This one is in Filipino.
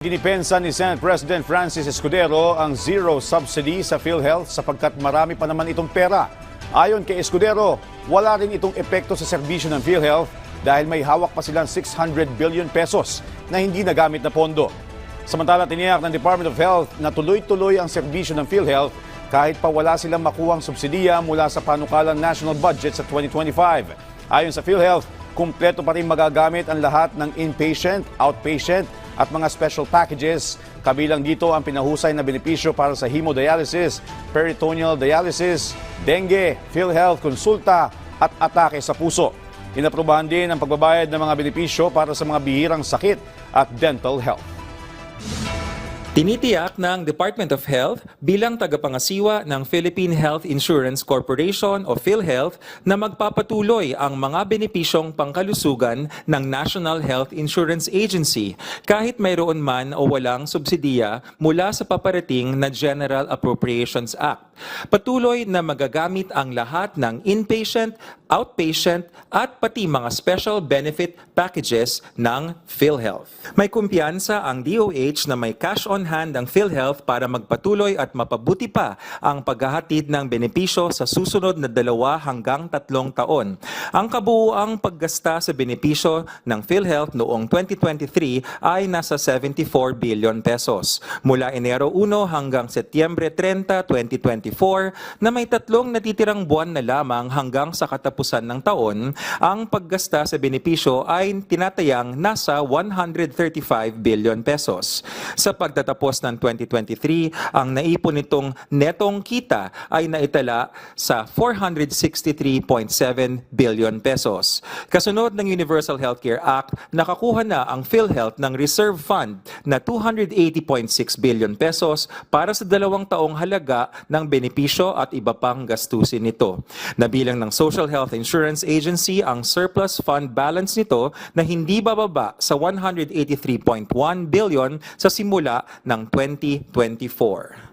Ginipensa ni Senate President Francis Escudero ang zero subsidy sa PhilHealth sapagkat marami pa naman itong pera. Ayon kay Escudero, wala rin itong epekto sa serbisyo ng PhilHealth dahil may hawak pa silang 600 billion pesos na hindi nagamit na pondo. Samantala, tiniyak ng Department of Health na tuloy-tuloy ang serbisyo ng PhilHealth kahit pa wala silang makuhang subsidiya mula sa panukalang national budget sa 2025. Ayon sa PhilHealth, kumpleto pa rin magagamit ang lahat ng inpatient, outpatient at mga special packages. Kabilang dito ang pinahusay na benepisyo para sa hemodialysis, peritoneal dialysis, dengue, PhilHealth konsulta at atake sa puso. Inaprubahan din ang pagbabayad ng mga benepisyo para sa mga bihirang sakit at dental health. Tinitiyak ng Department of Health bilang tagapangasiwa ng Philippine Health Insurance Corporation o PhilHealth na magpapatuloy ang mga benepisyong pangkalusugan ng National Health Insurance Agency kahit mayroon man o walang subsidiya mula sa paparating na General Appropriations Act. Patuloy na magagamit ang lahat ng inpatient, outpatient at pati mga special benefit packages ng PhilHealth. May kumpiyansa ang DOH na may cash on hand ang PhilHealth para magpatuloy at mapabuti pa ang paghahatid ng benepisyo sa susunod na 2 hanggang 3 taon. Ang kabuuang paggasta sa benepisyo ng PhilHealth noong 2023 ay nasa 74 billion pesos. Mula Enero 1 hanggang Setyembre 30, 2024 na may 3 natitirang buwan na lamang hanggang sa katapusan ng taon, ang paggasta sa benepisyo ay tinatayang nasa 135 billion pesos. Sa pagtatapos ng 2023, ang naipon nitong netong kita ay naitala sa 463.7 billion pesos. Kasunod ng Universal Healthcare Act, nakakuha na ang PhilHealth ng reserve fund na 280.6 billion pesos para sa 2 taong halaga ng benepisyo at iba pang gastusin nito. Nabilang ng Social Health Insurance Agency ang surplus fund balance nito na hindi bababa sa 183.1 billion sa simula ng 2024.